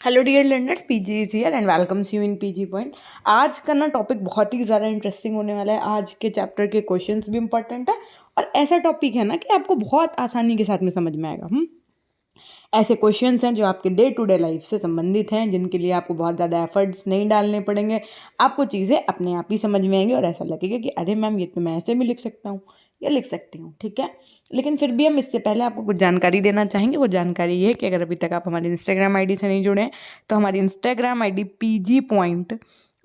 Hello dear learners, PG is here and welcomes you in PG point. आज का ना topic बहुत ही ज़्यादा इंटरेस्टिंग होने वाला है। आज के चैप्टर के क्वेश्चंस भी इंपॉर्टेंट है और ऐसा टॉपिक है ना कि आपको बहुत आसानी के साथ में समझ में आएगा। ऐसे क्वेश्चंस हैं जो आपके डे टू डे लाइफ से संबंधित हैं, जिनके लिए आपको बहुत ज़्यादा एफर्ट्स नहीं डालने पड़ेंगे। आपको चीज़ें अपने आप ही समझ में आएंगी और ऐसा लगेगा कि अरे मैम, ये तो मैं ऐसे भी लिख सकता हूँ या लिख सकती हूँ। ठीक है, लेकिन फिर भी हम इससे पहले आपको कुछ जानकारी देना चाहेंगे। वो जानकारी ये है कि अगर अभी तक आप हमारे इंस्टाग्राम आईडी से नहीं जुड़े हैं तो हमारी Instagram ID PG point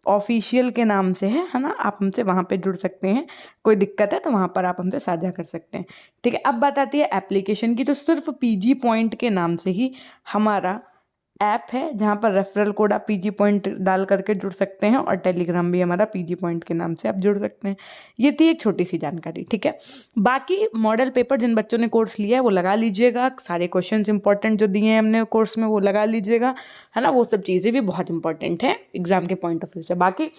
official के नाम से है ना। आप हमसे वहाँ पे जुड़ सकते हैं। कोई दिक्कत है तो वहाँ पर आप हमसे साझा कर सकते हैं। ठीक है, अब बात आती है एप्लीकेशन की। तो सिर्फ पीजी पॉइंट के नाम से ही हमारा ऐप है, जहाँ पर रेफरल कोड आप पीजी पॉइंट डाल करके जुड़ सकते हैं और टेलीग्राम भी हमारा पीजी पॉइंट के नाम से आप जुड़ सकते हैं। ये थी एक छोटी सी जानकारी। ठीक है, बाकी मॉडल पेपर जिन बच्चों ने कोर्स लिया है वो लगा लीजिएगा। सारे क्वेश्चंस इंपॉर्टेंट जो दिए हैं हमने कोर्स में वो लगा लीजिएगा, है ना। वो सब चीज़ें भी बहुत इंपॉर्टेंट है एग्जाम के पॉइंट ऑफ व्यू से। बाकी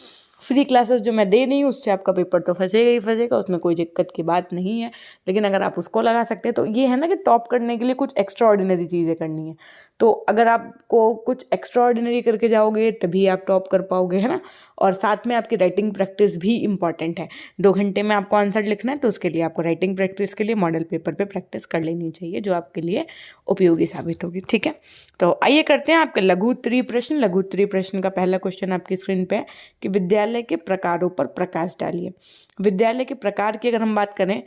फ्री क्लासेस जो मैं दे रही हूँ उससे आपका पेपर तो फंसेगा ही फंसेगा, उसमें कोई दिक्कत की बात नहीं है। लेकिन अगर आप उसको लगा सकते हैं तो ये है ना कि टॉप करने के लिए कुछ एक्स्ट्रा ऑर्डिनरी चीज़ें करनी है। तो अगर आपको कुछ एक्स्ट्रा ऑर्डिनरी करके जाओगे तभी आप टॉप कर पाओगे, है ना। और साथ में आपकी राइटिंग प्रैक्टिस भी इंपॉर्टेंट है। 2 घंटे में आपको आंसर लिखना है तो उसके लिए आपको राइटिंग प्रैक्टिस के लिए मॉडल पेपर पे प्रैक्टिस कर लेनी चाहिए, जो आपके लिए उपयोगी साबित होगी। ठीक है, तो आइए करते हैं आपके लघु उत्तरीय प्रश्न। लघु उत्तरीय प्रश्न का पहला क्वेश्चन आपकी स्क्रीन पे है कि विद्यालय के प्रकारों पर प्रकाश डालिए। विद्यालय के प्रकार की अगर हम बात करें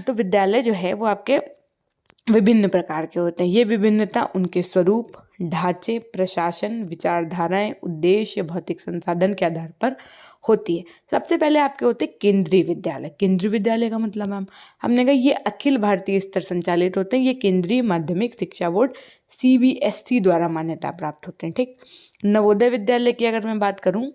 तो विद्यालय जो है वो आपके विभिन्न प्रकार के होते हैं। ये विभिन्नता उनके स्वरूप, ढांचे, प्रशासन, विचारधाराएं, उद्देश्य, भौतिक संसाधन के आधार पर होती है। सबसे पहले आपके होते हैं केंद्रीय विद्यालय। केंद्रीय विद्यालय का मतलब हमने कहा ये अखिल भारतीय स्तर संचालित होते हैं। ये केंद्रीय माध्यमिक शिक्षा बोर्ड सीबीएसई द्वारा मान्यता प्राप्त होते हैं। ठीक, नवोदय विद्यालय की अगर मैं बात करूँ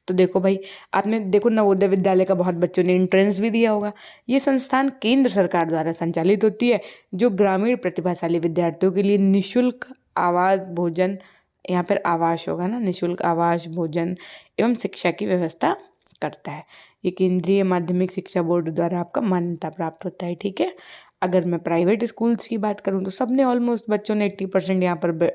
तो देखो भाई, आपने देखो नवोदय विद्यालय का बहुत बच्चों ने एंट्रेंस भी दिया होगा। ये संस्थान केंद्र सरकार द्वारा संचालित होती है, जो ग्रामीण प्रतिभाशाली विद्यार्थियों के लिए निशुल्क आवास भोजन, यहाँ पर आवास होगा ना, निशुल्क आवास भोजन एवं शिक्षा की व्यवस्था करता है। ये केंद्रीय माध्यमिक शिक्षा बोर्ड द्वारा आपका मान्यता प्राप्त होता है। ठीक है, अगर मैं प्राइवेट स्कूल्स की बात करूँ तो सबने ऑलमोस्ट बच्चों ने 80% यहाँ पर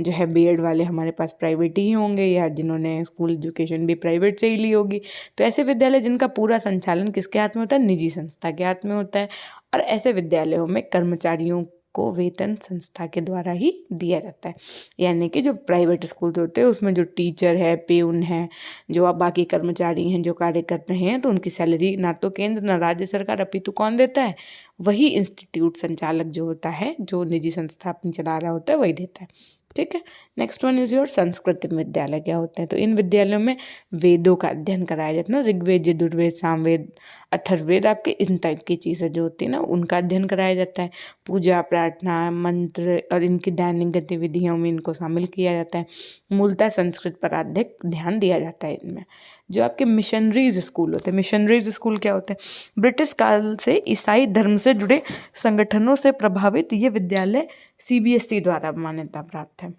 जो है बीएड वाले हमारे पास प्राइवेट ही होंगे, या जिन्होंने स्कूल एजुकेशन भी प्राइवेट से ही ली होगी। तो ऐसे विद्यालय जिनका पूरा संचालन किसके हाथ में होता है? निजी संस्था के हाथ में होता है। और ऐसे विद्यालयों में कर्मचारियों को वेतन संस्था के द्वारा ही दिया जाता है। यानी कि जो प्राइवेट स्कूल होते हैं उसमें जो टीचर है, प्यून है, जो अब बाकी कर्मचारी हैं जो कार्य कर रहे हैं, तो उनकी सैलरी ना तो केंद्र ना राज्य सरकार अपितु कौन देता है? वही इंस्टीट्यूट संचालक जो होता है, जो निजी संस्था अपनी चला रहा होता है, वही देता है। ठीक है, next one is your Sanskrit विद्यालय। क्या होते हैं? तो इन विद्यालयों में वेदों का अध्ययन कराया जाता है ना, ऋग्वेद, यजुर्वेद, सामवेद, अथर्ववेद, आपके इन टाइप की चीज़ें जो होती है ना उनका अध्ययन कराया जाता है। पूजा, प्रार्थना, मंत्र और इनकी दैनिक गतिविधियों में इनको शामिल किया जाता है। मूलतः संस्कृत पर अधिक ध्यान दिया जाता है इनमें। जो आपके मिशनरीज स्कूल होते हैं, मिशनरीज स्कूल क्या होते हैं? ब्रिटिश काल से ईसाई धर्म से जुड़े संगठनों से प्रभावित ये विद्यालय सीबीएसई द्वारा मान्यता प्राप्त है।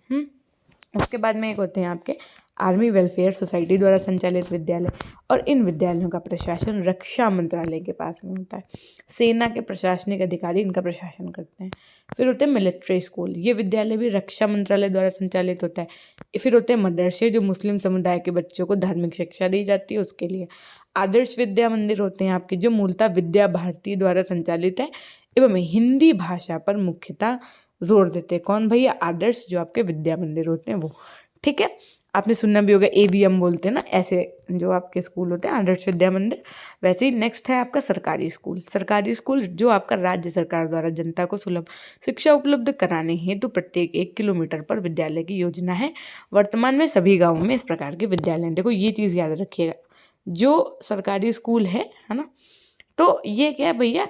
उसके बाद में एक होते हैं आपके आर्मी वेलफेयर सोसाइटी द्वारा संचालित विद्यालय, और इन विद्यालयों का प्रशासन रक्षा मंत्रालय के पास में होता है। सेना के प्रशासनिक अधिकारी इनका प्रशासन करते हैं। फिर होते हैं मिलिट्री स्कूल। ये विद्यालय भी रक्षा मंत्रालय द्वारा संचालित होता है। फिर होते हैं मदरसे, जो मुस्लिम समुदाय के बच्चों को धार्मिक शिक्षा दी जाती है उसके लिए। आदर्श विद्या मंदिर होते हैं आपके, जो मूलतः विद्या भारती द्वारा संचालित है एवं हिंदी भाषा पर मुख्यतः जोर देते हैं। कौन भैया? आदर्श, जो आपके विद्या मंदिर होते हैं वो। ठीक है, आपने सुनना भी होगा एवीएम बोलते हैं ना, ऐसे जो आपके स्कूल होते हैं आदर्श विद्या मंदिर। वैसे ही नेक्स्ट है आपका सरकारी स्कूल। सरकारी स्कूल जो आपका राज्य सरकार द्वारा जनता को सुलभ शिक्षा उपलब्ध कराने हेतु प्रत्येक 1 किलोमीटर पर विद्यालय की योजना है। वर्तमान में सभी गाँवों में इस प्रकार के विद्यालय हैं। देखो ये चीज़ याद रखिएगा, जो सरकारी स्कूल है ना, तो ये क्या है भैया,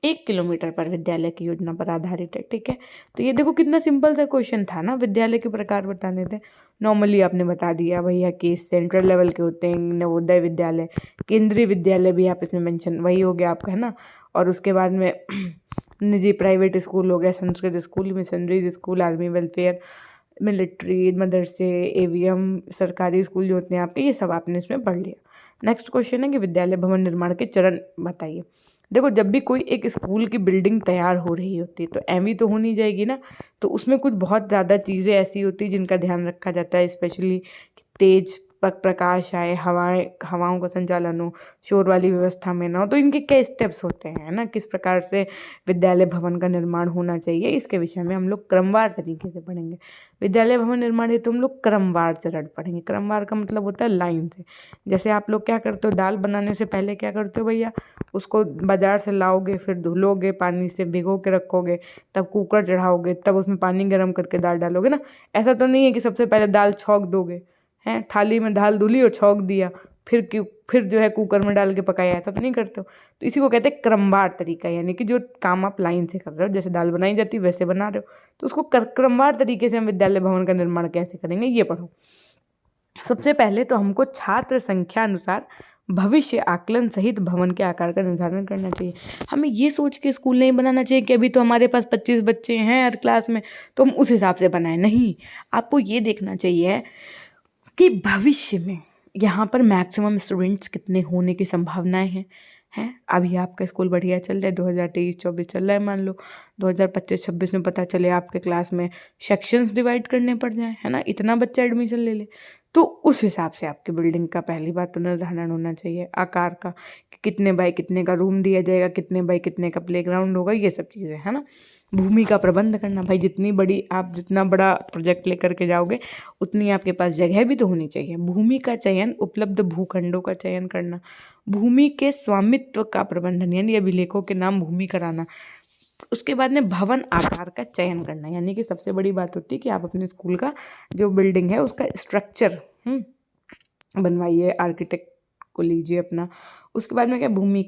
1 किलोमीटर पर विद्यालय की योजना पर आधारित है। ठीक है, तो ये देखो कितना सिंपल सा क्वेश्चन था ना, विद्यालय के प्रकार बताने थे। नॉर्मली आपने बता दिया भैया कि सेंट्रल लेवल के होते हैं नवोदय विद्यालय, केंद्रीय विद्यालय भी आप इसमें मेंशन, वही हो गया आपका, है ना। और उसके बाद में निजी प्राइवेट स्कूल हो गया, Sanskrit school, missionary school, army welfare, military, मदरसे, एवीएम, सरकारी स्कूल जो होते हैं आपके, ये सब आपने इसमें पढ़ लिया। नेक्स्ट क्वेश्चन है कि विद्यालय भवन निर्माण के चरण बताइए। देखो जब भी कोई एक स्कूल की बिल्डिंग तैयार हो रही होती है तो एवी तो हो नहीं जाएगी ना, तो उसमें कुछ बहुत ज़्यादा चीज़ें ऐसी होती हैं जिनका ध्यान रखा जाता है, स्पेशली तेज प्रकाश आए, हवाओं का संचालन हो, शोर वाली व्यवस्था में ना हो। तो इनके क्या स्टेप्स होते हैं ना, किस प्रकार से विद्यालय भवन का निर्माण होना चाहिए, इसके विषय में हम लोग क्रमवार तरीके से पढ़ेंगे। विद्यालय भवन निर्माण हेतु हम लोग क्रमवार चरण पढ़ेंगे। क्रमवार का मतलब होता है लाइन से। जैसे आप लोग क्या करते हो, दाल बनाने से पहले क्या करते हो भैया, उसको बाजार से लाओगे, फिर धुलोगे, पानी से भिगो के रखोगे, तब कुकर चढ़ाओगे, तब उसमें पानी गर्म करके दाल डालोगे ना। ऐसा तो नहीं है कि सबसे पहले दाल छौंक दोगे, हैं थाली में दाल धुली और छौंक दिया, फिर जो है कुकर में डाल के पकाया, ऐसा तो नहीं करते हो। तो इसी को कहते हैं क्रमवार तरीका, यानी कि जो काम आप लाइन से कर रहे हो, जैसे दाल बनाई जाती है वैसे बना रहे हो, तो उसको क्रमवार तरीके से हम विद्यालय भवन का निर्माण कैसे करेंगे ये पढ़ो। सबसे पहले तो हमको छात्र संख्या अनुसार भविष्य आकलन सहित भवन के आकार का निर्धारण करना चाहिए। हमें ये सोच के स्कूल नहीं बनाना चाहिए कि अभी तो हमारे पास 25 बच्चे हैं हर क्लास में तो हम उस हिसाब से बनाएं। नहीं, आपको ये देखना चाहिए कि भविष्य में यहाँ पर मैक्सिमम स्टूडेंट्स कितने होने की संभावनाएं हैं। अभी आपका स्कूल बढ़िया चल रहा है, 2023-24 चल रहा है, मान लो 2025-26 में पता चले आपके क्लास में सेक्शंस डिवाइड करने पड़ जाए, है ना, इतना बच्चा एडमिशन ले ले, तो उस हिसाब से आपकी बिल्डिंग का पहली बात तो निर्धारण होना चाहिए आकार का, कि कितने बाई कितने का रूम दिया जाएगा, कितने बाई कितने का प्लेग्राउंड होगा, ये सब चीज़ें, है ना। भूमि का प्रबंध करना, भाई जितना बड़ा प्रोजेक्ट लेकर के जाओगे उतनी आपके पास जगह भी तो होनी चाहिए। भूमि का चयन, उपलब्ध भूखंडों का चयन करना, भूमि के स्वामित्व का प्रबंधन यानी अभिलेखों के नाम भूमि कराना। उसके बाद में भवन आकार का चयन करना, यानी कि सबसे बड़ी बात होती है कि आप अपने स्कूल का जो बिल्डिंग है उसका स्ट्रक्चर बनवाइए, आर्किटेक्ट को लीजिए अपना। उसके बाद में क्या, भूमि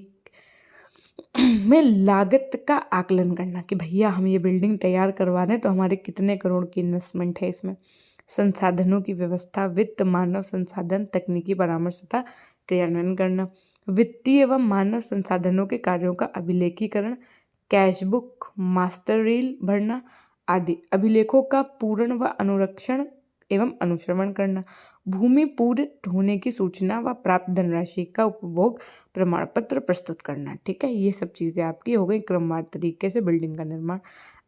में लागत का आकलन करना कि भैया हम ये बिल्डिंग तैयार करवा रहे हैं तो हमारे कितने करोड़ की इन्वेस्टमेंट है इसमें। संसाधनों की व्यवस्था, वित्त, मानव संसाधन, तकनीकी परामर्श तथा क्रियान्वयन करना। वित्तीय एवं मानव संसाधनों के कार्यों का अभिलेखीकरण, कैश बुक, मास्टर रील भरना आदि। अभिलेखों का पूर्ण व अनुरक्षण एवं अनुश्रवण करना। भूमि पूरित होने की सूचना व प्राप्त धनराशि का उपभोग प्रमाण पत्र प्रस्तुत करना। ठीक है, ये सब चीज़ें आपकी हो गई क्रमवार तरीके से बिल्डिंग का निर्माण।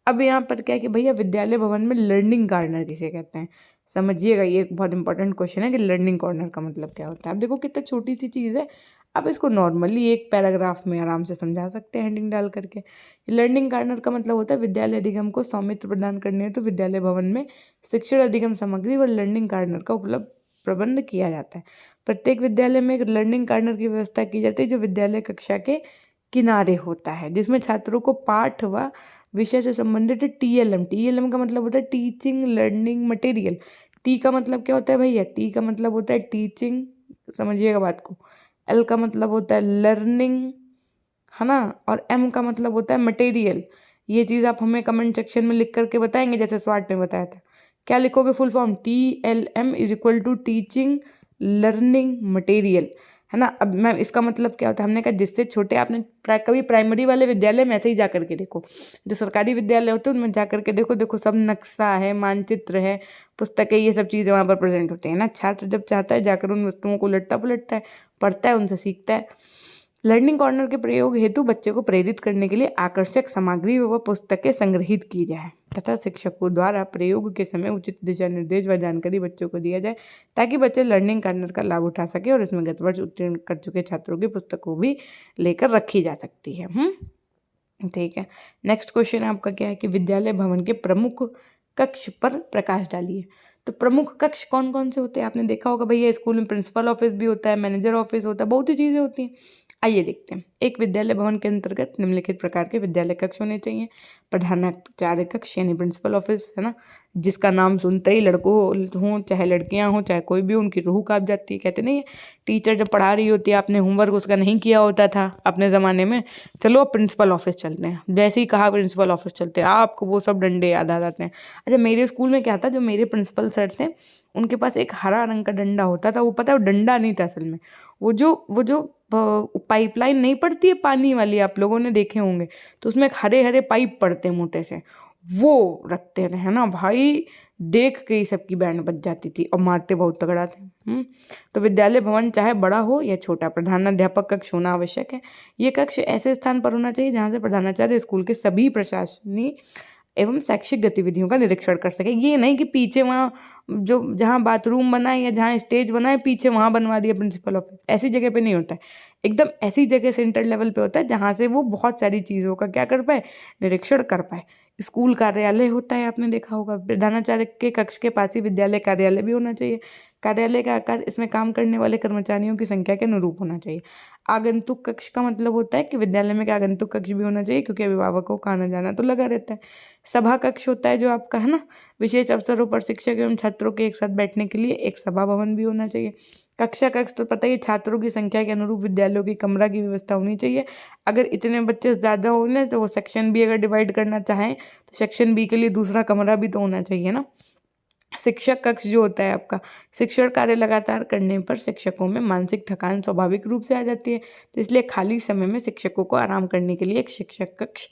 अब यहाँ पर क्या है कि भैया विद्यालय भवन में लर्निंग कॉर्नर किसे कहते हैं, समझिएगा। ये एक बहुत इंपॉर्टेंट क्वेश्चन है कि लर्निंग कॉर्नर का मतलब क्या होता है। अब देखो कितना छोटी सी चीज़ है, आप इसको नॉर्मली एक पैराग्राफ में आराम से समझा सकते हैं हेडिंग डाल करके। लर्निंग कॉर्नर का मतलब होता है विद्यालय अधिगम को स्वामित्व प्रदान करने हेतु विद्यालय भवन में शिक्षण अधिगम सामग्री व लर्निंग कॉर्नर का उपलब्ध प्रबंध किया जाता है। प्रत्येक विद्यालय में एक लर्निंग कॉर्नर की व्यवस्था की जाती है जो विद्यालय कक्षा के किनारे होता है, जिसमें छात्रों को पाठ व विषय से संबंधित टीएलएम का मतलब होता है टीचिंग लर्निंग मटेरियल। टी का मतलब क्या होता है भैया, टी का मतलब होता है टीचिंग, समझिएगा बात को। एल का मतलब होता है लर्निंग, है ना, और एम का मतलब होता है मटेरियल। ये चीज़ आप हमें कमेंट सेक्शन में लिख करके बताएंगे जैसे स्वाट ने बताया था। क्या लिखोगे full form, TLM is equal to teaching learning material, है ना। अब मैम इसका मतलब क्या होता है, हमने कहा जिससे छोटे, आपने कभी प्राइमरी वाले विद्यालय में ऐसे ही जा करके देखो, जो सरकारी विद्यालय होते हैं उनमें जा करके देखो सब नक्शा है, मानचित्र है, पुस्तकें, ये सब चीज़ें वहाँ पर प्रेजेंट होती है ना। छात्र जब चाहता है जाकर उन वस्तुओं को उलटता पुलटता है, पढ़ता है, उनसे सीखता है। लर्निंग कॉर्नर के प्रयोग हेतु बच्चे को प्रेरित करने के लिए आकर्षक सामग्री व पुस्तकें संग्रहित की जाए तथा शिक्षकों द्वारा प्रयोग के समय उचित दिशा निर्देश व जानकारी बच्चों को दिया जाए ताकि बच्चे लर्निंग कॉर्नर का लाभ उठा सके और इसमें गत वर्ष उत्तीर्ण कर चुके छात्रों की पुस्तकों भी लेकर रखी जा सकती है। ठीक है, नेक्स्ट क्वेश्चन आपका क्या है कि विद्यालय भवन के प्रमुख कक्ष पर प्रकाश डालिए। तो प्रमुख कक्ष कौन कौन से होते हैं, आपने देखा होगा भैया स्कूल में प्रिंसिपल ऑफिस भी होता है, मैनेजर ऑफिस होता है, बहुत सी चीज़ें होती हैं। आइए देखते हैं। एक विद्यालय भवन के अंतर्गत निम्नलिखित प्रकार के विद्यालय कक्ष होने चाहिए। प्रधानाचार्य कक्ष यानी प्रिंसिपल ऑफिस, है ना, जिसका नाम सुनते ही लड़कों हों चाहे लड़कियां हों चाहे कोई भी, उनकी रूह कांप जाती है। कहते नहीं है, टीचर जब पढ़ा रही होती है, आपने होमवर्क उसका नहीं किया होता था अपने ज़माने में, चलो अब प्रिंसिपल ऑफिस चलते हैं, जैसे ही कहा प्रिंसिपल ऑफिस चलते हैं, आपको वो सब डंडे याद आ जाते हैं। अच्छा, मेरे स्कूल में क्या था, जो मेरे प्रिंसिपल सर थे उनके पास एक हरा रंग का डंडा होता था। वो पता है वो डंडा नहीं था असल में, वो जो पाइपलाइन नहीं पड़ती है पानी वाली, आप लोगों ने देखे होंगे, तो उसमें एक हरे हरे पाइप पड़ते हैं मोटे से, वो रखते थे, है ना भाई। देख के ही सबकी बैंड बज जाती थी और मारते बहुत तगड़ा थे। तो विद्यालय भवन चाहे बड़ा हो या छोटा, प्रधानाध्यापक कक्ष होना आवश्यक है। ये कक्ष ऐसे स्थान पर होना चाहिए जहाँ से प्रधानाचार्य स्कूल के सभी प्रशासनिक एवं शैक्षिक गतिविधियों का निरीक्षण कर सके। ये नहीं कि पीछे वहाँ जो जहाँ बाथरूम बना है या जहाँ स्टेज बना है पीछे वहाँ बनवा दिया प्रिंसिपल ऑफिस, ऐसी जगह पे नहीं होता है। एकदम ऐसी जगह सेंटर लेवल पे होता है जहाँ से वो बहुत सारी चीज़ों का क्या कर पाए, निरीक्षण कर पाए। स्कूल कार्यालय होता है, आपने देखा होगा, प्रधानाचार्य के कक्ष के पास ही विद्यालय कार्यालय भी होना चाहिए। कार्यालय का आकार इसमें काम करने वाले कर्मचारियों की संख्या के अनुरूप होना चाहिए। आगंतुक कक्ष का मतलब होता है कि विद्यालय में क्या आगंतुक कक्ष भी होना चाहिए, क्योंकि अभिभावकों का आना जाना तो लगा रहता है। सभा कक्ष होता है जो आपका, है ना, विशेष अवसरों पर शिक्षक एवं छात्रों के एक साथ बैठने के लिए एक सभा भवन भी होना चाहिए। कक्षा कक्ष तो पता ही, छात्रों की संख्या के अनुरूप विद्यालयों की कमरा की व्यवस्था होनी चाहिए। अगर इतने बच्चे ज़्यादा हो ना तो वो सेक्शन बी अगर डिवाइड करना चाहें तो सेक्शन बी के लिए दूसरा कमरा भी तो होना चाहिए ना। शिक्षक कक्ष जो होता है आपका, शिक्षण कार्य लगातार करने पर शिक्षकों में मानसिक थकान स्वाभाविक रूप से आ जाती है, तो इसलिए खाली समय में शिक्षकों को आराम करने के लिए एक शिक्षक कक्ष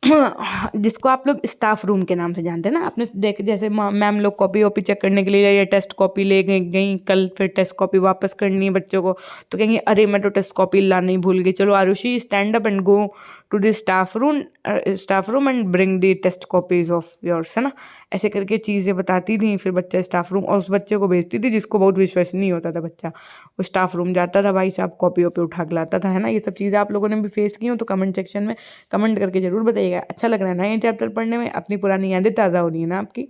जिसको आप लोग स्टाफ रूम के नाम से जानते हैं ना। आपने देख, जैसे मैम लोग कॉपी वॉपी चेक करने के लिए या टेस्ट कॉपी ले गई कल, फिर टेस्ट कॉपी वापस करनी है बच्चों को, तो कहेंगे अरे मैं तो टेस्ट कॉपी लाना ही भूल गई, चलो Arushi stand up and go to the staff room and bring the test copies of yours, है ना। ऐसे करके चीज़ें बताती थी, फिर बच्चा स्टाफ रूम और उस बच्चे को भेजती थी जिसको बहुत विश्वसनीय होता था बच्चा, वो स्टाफ रूम जाता था, भाई साहब कॉपी वॉपी उठा के लाता था, है ना। ये सब चीज़ें आप लोगों ने भी फेस की हो तो कमेंट सेक्शन में कमेंट करके जरूर बताइएगा। अच्छा लग रहा है ना ये चैप्टर पढ़ने में, अपनी पुरानी यादें ताज़ा हो रही है ना आपकी।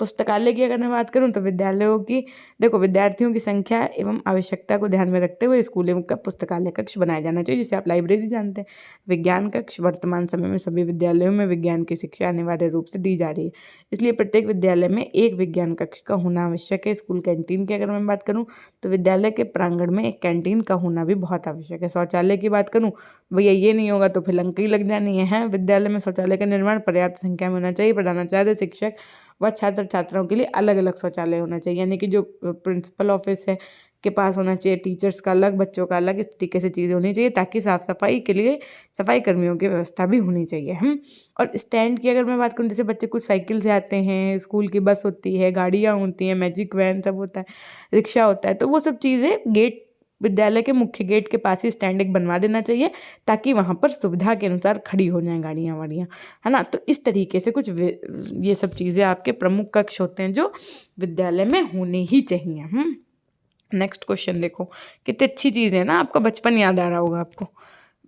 पुस्तकालय की अगर मैं बात करूं तो विद्यालयों की, देखो, विद्यार्थियों की संख्या एवं आवश्यकता को ध्यान में रखते हुए स्कूलों का पुस्तकालय कक्ष बनाया जाना चाहिए, जिसे आप लाइब्रेरी जानते हैं। विज्ञान कक्ष, वर्तमान समय में सभी विद्यालयों में विज्ञान की शिक्षा अनिवार्य रूप से दी जा रही है, इसलिए प्रत्येक विद्यालय में एक विज्ञान कक्ष का होना आवश्यक है। स्कूल कैंटीन की अगर मैं बात करूँ तो विद्यालय के प्रांगण में एक कैंटीन का होना भी बहुत आवश्यक है। शौचालय की बात करूँ, भैया ये नहीं होगा तो फिर लंकी लग जानी है। विद्यालय में शौचालय का निर्माण पर्याप्त संख्या में होना चाहिए। प्रधानाचार्य, शिक्षक व छात्र छात्राओं के लिए अलग अलग शौचालय होना चाहिए, यानी कि जो प्रिंसिपल ऑफिस है के पास होना चाहिए, टीचर्स का अलग, बच्चों का अलग, इस तरीके से चीज़ें होनी चाहिए, ताकि साफ सफाई के लिए सफाई कर्मियों की व्यवस्था भी होनी चाहिए। और स्टैंड की अगर मैं बात करूँ, जैसे बच्चे कुछ साइकिल से आते हैं, स्कूल की बस होती है, गाड़ियाँ होती हैं, मैजिक वैन सब होता है, रिक्शा होता है, तो वो सब चीज़ें गेट, विद्यालय के मुख्य गेट के पास ही स्टैंड एक बनवा देना चाहिए, ताकि वहाँ पर सुविधा के अनुसार खड़ी हो जाएं गाड़ियाँ वाड़ियाँ, है ना। तो इस तरीके से कुछ ये सब चीज़ें आपके प्रमुख कक्ष होते हैं जो विद्यालय में होने ही चाहिए। नेक्स्ट क्वेश्चन देखो, कितनी अच्छी चीज़ है ना, आपका बचपन याद आ रहा होगा आपको।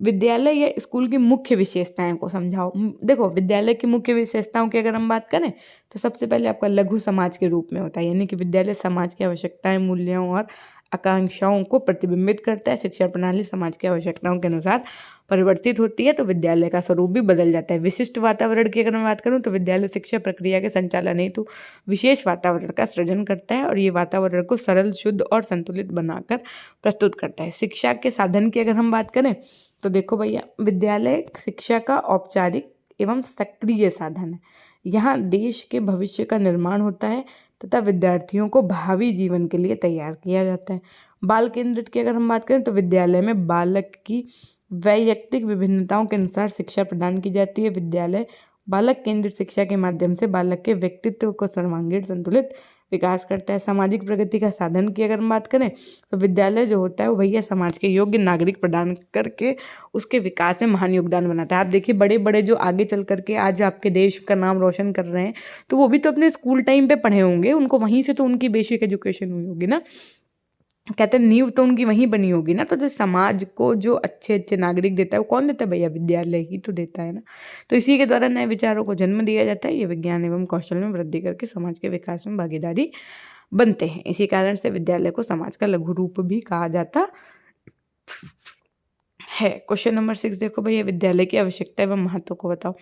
विद्यालय या स्कूल की मुख्य विशेषताएं को समझाओ। देखो, विद्यालय की मुख्य विशेषताओं की अगर हम बात करें तो सबसे पहले आपका लघु समाज के रूप में होता है, यानी कि विद्यालय समाज की आवश्यकताएं, मूल्यों और आकांक्षाओं को प्रतिबिंबित करता है। शिक्षा प्रणाली समाज की आवश्यकताओं के अनुसार परिवर्तित होती है तो विद्यालय का स्वरूप भी बदल जाता है। विशिष्ट वातावरण की अगर मैं बात करूं तो विद्यालय शिक्षा प्रक्रिया के संचालन हेतु विशेष वातावरण का सृजन करता है और ये वातावरण को सरल, शुद्ध और संतुलित बनाकर प्रस्तुत करता है। शिक्षा के साधन की अगर हम बात करें तो देखो भैया, विद्यालय शिक्षा का औपचारिक एवं सक्रिय साधन है। यहाँ देश के भविष्य का निर्माण होता है तथा विद्यार्थियों को भावी जीवन के लिए तैयार किया जाता है। बाल केंद्रित की अगर हम बात करें तो विद्यालय में बालक की वैयक्तिक विभिन्नताओं के अनुसार शिक्षा प्रदान की जाती है। विद्यालय बालक केंद्रित शिक्षा के माध्यम से बालक के व्यक्तित्व को सर्वांगीण संतुलित विकास करता है। सामाजिक प्रगति का साधन की अगर हम बात करें तो विद्यालय जो होता है वो भैया समाज के योग्य नागरिक प्रदान करके उसके विकास में महान योगदान बनाता है। आप देखिए, बड़े बड़े जो आगे चल करके आज आपके देश का नाम रोशन कर रहे हैं तो वो भी तो अपने स्कूल टाइम पे पढ़े होंगे, उनको वहीं से तो उनकी बेसिक एजुकेशन हुई होगी ना। कहते हैं नींव तो उनकी वहीं बनी होगी ना। तो जो समाज को जो अच्छे अच्छे नागरिक देता है वो कौन देता है भैया? विद्यालय ही तो देता है ना। तो इसी के द्वारा नए विचारों को जन्म दिया जाता है। ये विज्ञान एवं कौशल में वृद्धि करके समाज के विकास में भागीदारी बनते हैं। इसी कारण से विद्यालय को समाज का लघु रूप भी कहा जाता है। क्वेश्चन नंबर 6 देखो भैया, विद्यालय की आवश्यकता एवं महत्व को बताओ।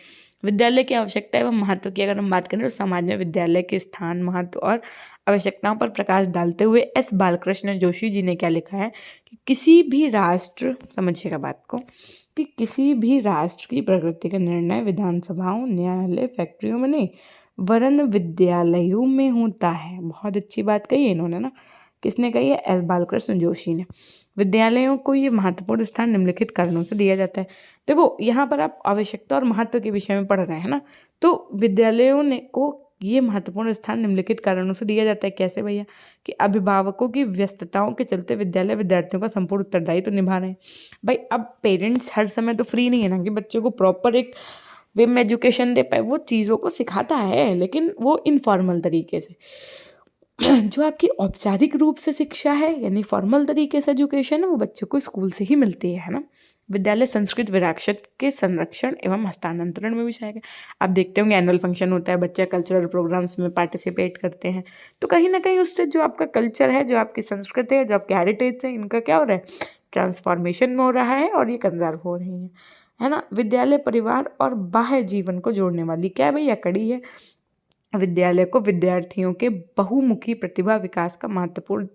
विद्यालय की आवश्यकता एवं महत्व की अगर हम बात करें तो समाज में विद्यालय के स्थान, महत्व और आवश्यकताओं पर प्रकाश डालते हुए एस बालकृष्ण जोशी जी ने क्या लिखा है कि किसी भी राष्ट्र, समझिएगा बात को, कि किसी भी राष्ट्र की प्रगति का निर्णय विधानसभाओं, न्यायालय, फैक्ट्रियों में नहीं वरन विद्यालयों में होता है। बहुत अच्छी बात कही है इन्होंने ना, किसने कही है? एस बालकृष्ण जोशी ने। विद्यालयों को ये महत्वपूर्ण स्थान निम्नलिखित कारणों से दिया जाता है। देखो यहाँ पर आप आवश्यकता और महत्व के विषय में पढ़ रहे हैं ना, तो विद्यालयों ने को ये महत्वपूर्ण स्थान निम्नलिखित कारणों से दिया जाता है। कैसे भैया? कि अभिभावकों की व्यस्तताओं के चलते विद्यालय विद्यार्थियों का संपूर्ण उत्तरदायित्व तो निभा रहे हैं। भाई अब पेरेंट्स हर समय तो फ्री नहीं है ना कि बच्चों को प्रॉपर एक वे में एजुकेशन दे पाए। वो चीज़ों को सिखाता है लेकिन वो इनफॉर्मल तरीके से। जो आपकी औपचारिक रूप से शिक्षा है यानी फॉर्मल तरीके से एजुकेशन है, वो बच्चों को स्कूल से ही मिलती है ना। विद्यालय संस्कृत विरासत के संरक्षण एवं हस्तांतरण में भी सहायक है। आप देखते होंगे एनुअल फंक्शन होता है, बच्चे कल्चरल प्रोग्राम्स में पार्टिसिपेट करते हैं, तो कहीं ना कहीं उससे जो आपका कल्चर है, जो आपकी संस्कृति है, जो आपके हेरिटेज है, इनका क्या हो रहा है? ट्रांसफॉर्मेशन में हो रहा है और ये कंजर्व हो रही है ना। विद्यालय परिवार और बाह्य जीवन को जोड़ने वाली क्या है भैया? कड़ी है। विद्यालय को विद्यार्थियों के बहुमुखी प्रतिभा विकास का महत्वपूर्ण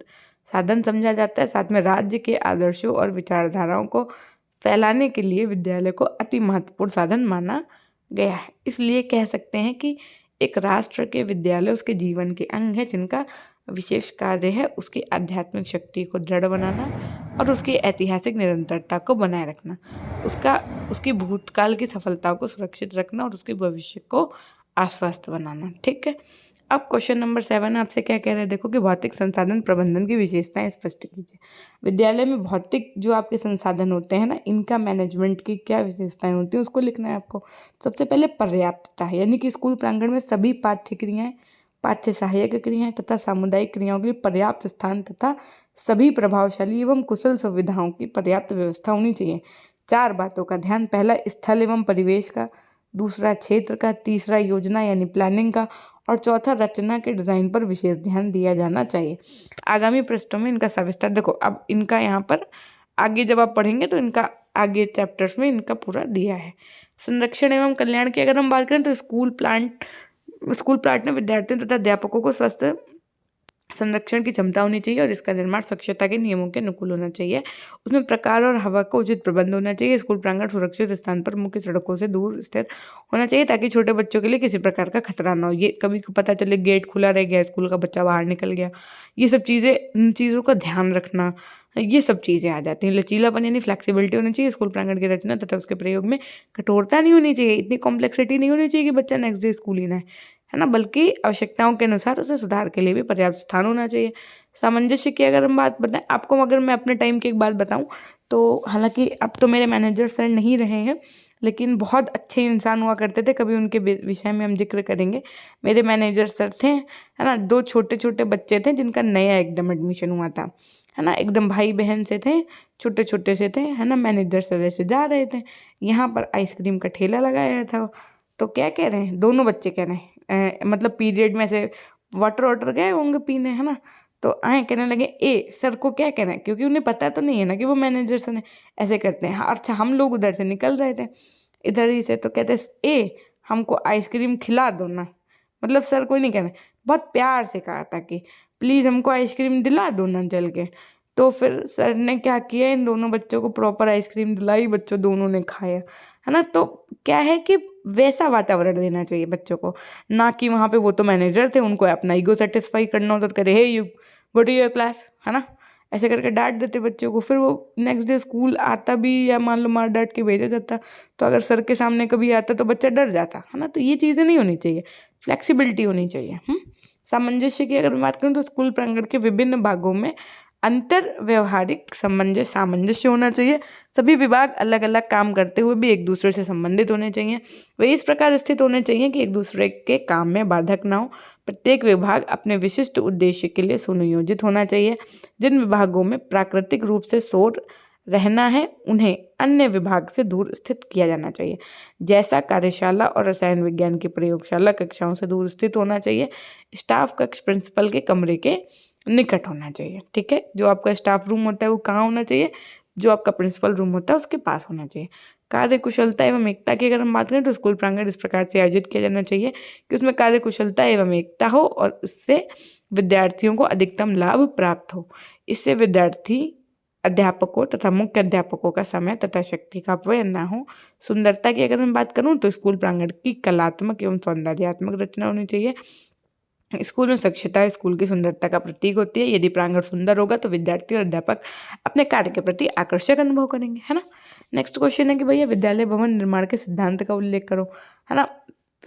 साधन समझा जाता है। साथ में राज्य के आदर्शों और विचारधाराओं को फैलाने के लिए विद्यालय को अति महत्वपूर्ण साधन माना गया है। इसलिए कह सकते हैं कि एक राष्ट्र के विद्यालय उसके जीवन के अंग है, जिनका विशेष कार्य है उसकी आध्यात्मिक शक्ति को दृढ़ बनाना और उसकी ऐतिहासिक निरंतरता को बनाए रखना, उसकी भूतकाल की सफलताओं को सुरक्षित रखना और उसके भविष्य को आश्वस्त बनाना। ठीक है। अब क्वेश्चन नंबर 7 आपसे क्या कह रहे हैं? देखो कि भौतिक संसाधन प्रबंधन की विशेषताएं स्पष्ट कीजिए। विद्यालय में भौतिक जो आपके संसाधन होते हैं ना, इनका मैनेजमेंट की क्या विशेषताएं होती हैं उसको लिखना है आपको। सबसे पहले पर्याप्तता, यानी कि स्कूल प्रांगण में सभी पाठ्य क्रियाएं, पाठ्य सहायक क्रियाएं तथा सामुदायिक क्रियाओं के लिए पर्याप्त स्थान तथा सभी प्रभावशाली एवं कुशल सुविधाओं की पर्याप्त व्यवस्था होनी चाहिए। 4 बातों का ध्यान, पहला स्थल एवं परिवेश का, दूसरा क्षेत्र का, तीसरा योजना यानी प्लानिंग का, और चौथा रचना के डिज़ाइन पर विशेष ध्यान दिया जाना चाहिए। आगामी पृष्ठों में इनका सविस्तार देखो। अब इनका यहाँ पर आगे जब आप पढ़ेंगे तो इनका आगे चैप्टर्स में इनका पूरा दिया है। संरक्षण एवं कल्याण की अगर हम बात करें तो स्कूल प्लांट में विद्यार्थियों तथा अध्यापकों को स्वस्थ संरक्षण की क्षमता होनी चाहिए और इसका निर्माण स्वच्छता के नियमों के अनुकूल होना चाहिए। उसमें प्रकार और हवा का उचित प्रबंध होना चाहिए। स्कूल प्रांगण सुरक्षित स्थान पर मुख्य सड़कों से दूर स्थित होना चाहिए ताकि छोटे बच्चों के लिए किसी प्रकार का खतरा ना हो। ये कभी पता चले गेट खुला रह गया, स्कूल का बच्चा बाहर निकल गया, ये सब चीज़ें, इन चीज़ों का ध्यान रखना, ये सब चीज़ें आ जाती हैं। लचीलापन यानी फ्लेक्सिबिलिटी होनी चाहिए। स्कूल प्रांगण की रचना तथा उसके प्रयोग में कठोरता नहीं होनी चाहिए, इतनी कॉम्प्लेक्सिटी नहीं होनी चाहिए कि बच्चा नेक्स्ट डे स्कूल ही ना है ना, बल्कि आवश्यकताओं के अनुसार उसमें सुधार के लिए भी पर्याप्त स्थान होना चाहिए। सामंजस्य की अगर हम बात बताएं आपको, अगर मैं अपने टाइम की एक बात बताऊं तो हालांकि अब तो मेरे मैनेजर सर नहीं रहे हैं, लेकिन बहुत अच्छे इंसान हुआ करते थे, कभी उनके विषय में हम जिक्र करेंगे। मेरे मैनेजर सर थे, है ना, 2 छोटे छोटे बच्चे थे जिनका नया एकदम एडमिशन हुआ था, है ना, एकदम भाई बहन से थे, छोटे छोटे से थे, है ना। मैनेजर सर ऐसे जा रहे थे, यहाँ पर आइसक्रीम का ठेला लगाया था, तो क्या कह रहे हैं, दोनों बच्चे कह रहे हैं मतलब पीरियड में से वाटर गए होंगे पीने, है ना, तो आए कहने लगे ए सर को क्या कहना है, क्योंकि उन्हें पता तो नहीं है ना कि वो मैनेजर सर ने ऐसे करते हैं। अच्छा, हम लोग उधर से निकल रहे थे इधर ही से, तो कहते ए हमको आइसक्रीम खिला दो ना, मतलब सर को नहीं कहना, बहुत प्यार से कहा था कि प्लीज़ हमको आइसक्रीम दिला दो ना चल के। तो फिर सर ने क्या किया, इन दोनों बच्चों को प्रॉपर आइसक्रीम दिलाई, बच्चों दोनों ने खाया, है ना। तो क्या है कि वैसा वातावरण देना चाहिए बच्चों को, ना कि वहाँ पे वो तो मैनेजर थे, उनको अपना ईगो सेटिस्फाई करना होता तो करे hey you go to your class, है ना, ऐसे करके डांट देते बच्चों को। फिर वो नेक्स्ट डे स्कूल आता भी, या मान लो मार डांट के भेजा जाता, तो अगर सर के सामने कभी आता तो बच्चा डर जाता, है ना। तो ये चीज़ें नहीं होनी चाहिए, फ्लेक्सिबिलिटी होनी चाहिए। सामंजस्य की अगर मैं बात करूँ तो स्कूल प्रांगण के विभिन्न भागों में अंतर व्यवहारिक सामंजस्य होना चाहिए। सभी विभाग अलग अलग काम करते हुए भी एक दूसरे से संबंधित होने चाहिए। वे इस प्रकार स्थित होने चाहिए कि एक दूसरे के काम में बाधक ना हो। प्रत्येक विभाग अपने विशिष्ट उद्देश्य के लिए सुनियोजित होना चाहिए। जिन विभागों में प्राकृतिक रूप से शोर रहना है उन्हें अन्य विभाग से दूर स्थित किया जाना चाहिए। जैसा कार्यशाला और रसायन विज्ञान की प्रयोगशाला कक्षाओं से दूर स्थित होना चाहिए। स्टाफ कक्ष प्रिंसिपल के कमरे के निकट होना चाहिए। ठीक है, जो आपका स्टाफ रूम होता है वो कहाँ होना चाहिए, जो आपका प्रिंसिपल रूम होता है उसके पास होना चाहिए। कार्य कुशलता एवं एकता की अगर हम बात करें तो स्कूल प्रांगण इस प्रकार से आयोजित किया जाना चाहिए कि उसमें कार्य कुशलता एवं एकता हो और उससे विद्यार्थियों को अधिकतम लाभ प्राप्त हो। इससे विद्यार्थी, अध्यापकों तथा मुख्य अध्यापकों का समय तथा शक्ति का अपव्यय न हो। सुंदरता की अगर मैं बात करूँ तो स्कूल प्रांगण की कलात्मक एवं सौंदर्यात्मक रचना होनी चाहिए। स्कूल में स्वच्छता स्कूल की सुंदरता का प्रतीक होती है। यदि प्रांगण सुंदर होगा तो विद्यार्थी और अध्यापक अपने कार्य के प्रति आकर्षक अनुभव करेंगे, है ना। नेक्स्ट क्वेश्चन है कि भैया विद्यालय भवन निर्माण के सिद्धांत का उल्लेख करो, है ना।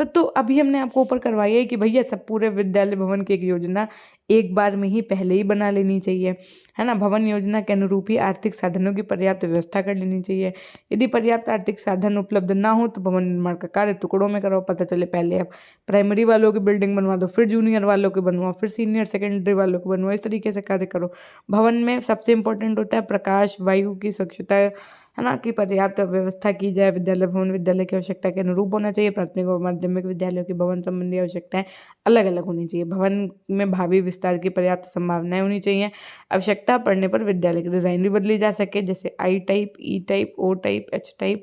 तो अभी हमने आपको ऊपर करवाया है कि भैया सब पूरे विद्यालय भवन की एक योजना एक बार में ही पहले ही बना लेनी चाहिए, है ना। भवन योजना के अनुरूप ही आर्थिक साधनों की पर्याप्त व्यवस्था कर लेनी चाहिए। यदि पर्याप्त आर्थिक साधन उपलब्ध ना हो तो भवन निर्माण का कार्य टुकड़ों में करो। पता चले पहले आप प्राइमरी वालों की बिल्डिंग बनवा दो, फिर जूनियर वालों की बनवाओ, फिर सीनियर सेकेंडरी वालों को बनवाओ, इस तरीके से कार्य करो। भवन में सबसे इंपॉर्टेंट होता है प्रकाश, वायु की स्वच्छता, है ना, कि पर्याप्त व्यवस्था की जाए। विद्यालय भवन विद्यालय की आवश्यकता के अनुरूप होना चाहिए। प्राथमिक और माध्यमिक विद्यालयों की भवन संबंधी आवश्यकताएं अलग अलग होनी चाहिए। भवन में भावी विस्तार की पर्याप्त संभावनाएं होनी चाहिए। आवश्यकता पड़ने पर विद्यालय की डिजाइन भी बदली जा सके, जैसे I type, E type, O type, H type,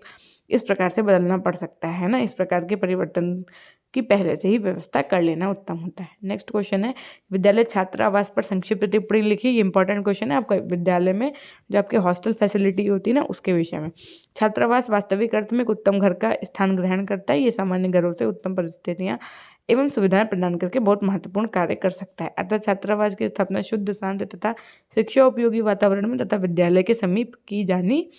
इस प्रकार से बदलना पड़ सकता है ना। इस प्रकार के परिवर्तन की पहले से ही व्यवस्था कर लेना उत्तम होता है। नेक्स्ट क्वेश्चन है विद्यालय छात्रावास पर संक्षिप्त टिप्पणी लिखी। ये इंपॉर्टेंट क्वेश्चन है आपका विद्यालय में जो आपके हॉस्टल फैसिलिटी होती है ना उसके विषय में। छात्रावास वास्तविक अर्थ में एक उत्तम घर का स्थान ग्रहण करता है। ये सामान्य घरों से उत्तम परिस्थितियां एवं सुविधाएं प्रदान करके बहुत महत्वपूर्ण कार्य कर सकता है। अतः छात्रावास की स्थापना शुद्ध, शांत तथा शिक्षा उपयोगी वातावरण में तथा विद्यालय के समीप की जानी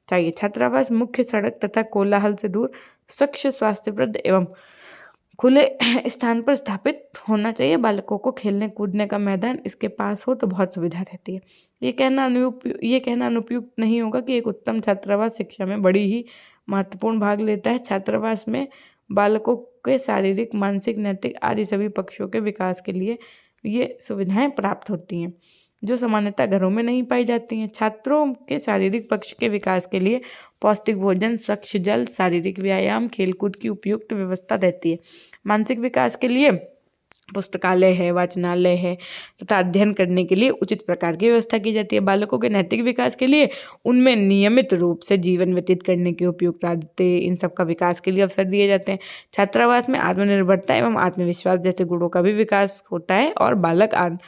चाहिए। छात्रावास मुख्य सड़क तथा कोलाहल से दूर, स्वच्छ, स्वास्थ्यप्रद एवं खुले स्थान पर स्थापित होना चाहिए। बालकों को खेलने कूदने का मैदान इसके पास हो तो बहुत सुविधा रहती है। ये कहना अनुपयुक्त नहीं होगा कि एक उत्तम छात्रावास शिक्षा में बड़ी ही महत्वपूर्ण भाग लेता है। छात्रावास में बालकों के शारीरिक, मानसिक, नैतिक आदि सभी पक्षों के विकास के लिए ये सुविधाएं प्राप्त होती हैं जो सामान्यतः घरों में नहीं पाई जाती हैं। छात्रों के शारीरिक पक्ष के विकास के लिए पौष्टिक भोजन, स्वच्छ जल, शारीरिक व्यायाम, खेलकूद की उपयुक्त व्यवस्था रहती है। मानसिक विकास के लिए पुस्तकालय है, वाचनालय है तथा अध्ययन करने के लिए उचित प्रकार की व्यवस्था की जाती है। बालकों के नैतिक विकास के लिए उनमें नियमित रूप से जीवन व्यतीत करने की उपयुक्त आदतें, इन सब का विकास के लिए अवसर दिए जाते हैं। छात्रावास में आत्मनिर्भरता एवं आत्मविश्वास जैसे गुणों का भी विकास होता है और बालक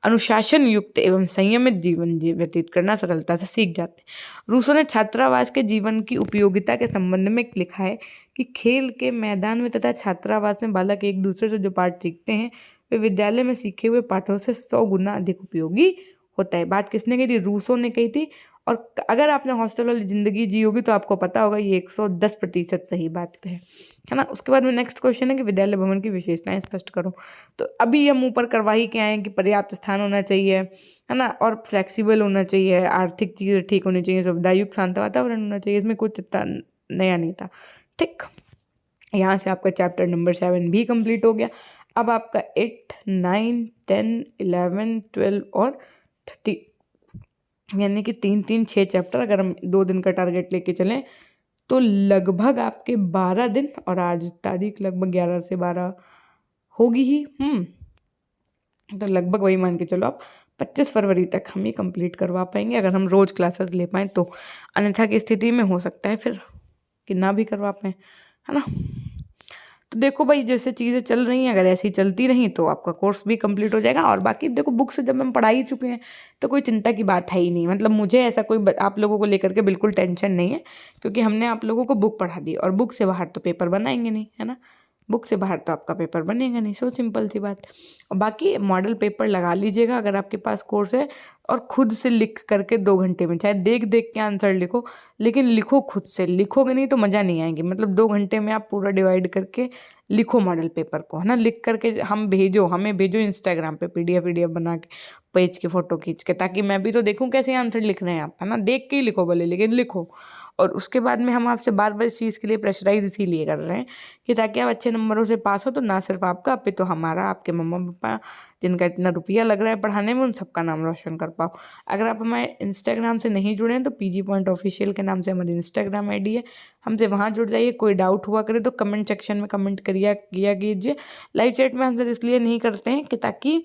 अनुशासन युक्त एवं संयमित जीवन व्यतीत करना सरलता से सीख जाते हैं। रूसो ने छात्रावास के जीवन की उपयोगिता के संबंध में लिखा है कि खेल के मैदान में तथा छात्रावास में बालक एक दूसरे से जो पाठ सीखते हैं वे विद्यालय में सीखे हुए पाठों से 100 गुना अधिक उपयोगी होता है। बात किसने कही थी? रूसो ने कही थी। और अगर आपने हॉस्टल वाली ज़िंदगी जी होगी तो आपको पता होगा ये 110% सही बात है ना। उसके बाद में नेक्स्ट क्वेश्चन है कि विद्यालय भवन की विशेषताएं स्पष्ट करो। तो अभी हम ऊपर करवा ही के आए हैं कि पर्याप्त स्थान होना चाहिए, है ना, और फ्लेक्सिबल होना चाहिए, आर्थिक चीज़ें ठीक होनी चाहिए, सुविधायुक्त शांत वातावरण होना चाहिए। इसमें कुछ इतना नया नहीं था। ठीक, यहाँ से आपका चैप्टर नंबर 7 भी कंप्लीट हो गया। अब आपका 8, 9, 10, 11, 12 और 30 यानी कि 6 चैप्टर अगर हम 2 दिन का टारगेट लेके चलें तो लगभग आपके 12 दिन, और आज तारीख लगभग 11 से 12 होगी ही। तो लगभग वही मान के चलो आप 25 फरवरी तक हम ये कंप्लीट करवा पाएंगे अगर हम रोज़ क्लासेस ले पाएँ तो। अन्यथा की स्थिति में हो सकता है फिर कि ना भी करवा पाएँ, है ना। तो देखो भाई जैसे चीज़ें चल रही हैं अगर ऐसी चलती रहीं तो आपका कोर्स भी कंप्लीट हो जाएगा। और बाकी देखो बुक से जब हम पढ़ा ही चुके हैं तो कोई चिंता की बात है ही नहीं। मतलब मुझे ऐसा कोई आप लोगों को लेकर के बिल्कुल टेंशन नहीं है, क्योंकि हमने आप लोगों को बुक पढ़ा दी और बुक से बाहर तो पेपर बनाएंगे नहीं, है ना। बुक से बाहर तो आपका पेपर बनेगा नहीं, सो सिंपल सी बात। और बाकी मॉडल पेपर लगा लीजिएगा अगर आपके पास कोर्स है, और खुद से लिख करके 2 घंटे में, चाहे देख देख के आंसर लिखो लेकिन लिखो खुद से। लिखोगे नहीं तो मज़ा नहीं आएगी। मतलब 2 घंटे में आप पूरा डिवाइड करके लिखो मॉडल पेपर को, है ना। लिख करके हमें भेजो इंस्टाग्राम पे पीडीएफ बना के, पेज की फ़ोटो खींच के, ताकि मैं भी तो देखूं कैसे आंसर लिख रहे हैं आप, है ना। देख के ही लिखो भले लेकिन लिखो। और उसके बाद में हम आपसे बार बार इस चीज़ के लिए प्रेशराइज इसीलिए कर रहे हैं कि ताकि आप अच्छे नंबरों से पास हो तो ना सिर्फ आपका अपितु हमारा, आपके मम्मा पापा जिनका इतना रुपया लग रहा है पढ़ाने में, उन सबका नाम रोशन कर पाओ। अगर आप हमारे इंस्टाग्राम से नहीं जुड़े हैं तो PG Point Official के नाम से हमारी इंस्टाग्राम ID है, हमसे वहाँ जुड़ जाइए। कोई डाउट हुआ करे तो कमेंट सेक्शन में कमेंट किया कीजिए। लाइव चैट में आंसर इसलिए नहीं करते हैं कि ताकि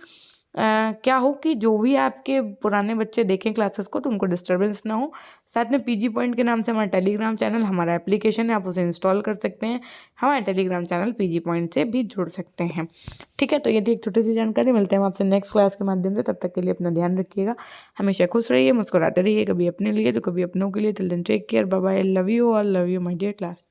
क्या हो कि जो भी आपके पुराने बच्चे देखें क्लासेस को तो उनको डिस्टर्बेंस ना हो। साथ में PG Point के नाम से हमारा टेलीग्राम चैनल, हमारा एप्लीकेशन है, आप उसे इंस्टॉल कर सकते हैं। हमारे टेलीग्राम चैनल PG Point से भी जुड़ सकते हैं। ठीक है, तो ये थी एक छोटी सी जानकारी। मिलते हैं हम आपसे नेक्स्ट क्लास के माध्यम से। तब तक के लिए अपना ध्यान रखिएगा, हमेशा खुश रहिए, मुस्कुराते रहिए, कभी अपने लिए तो कभी अपनों के लिए। Till then take care, bye bye, love you all, love you my dear class.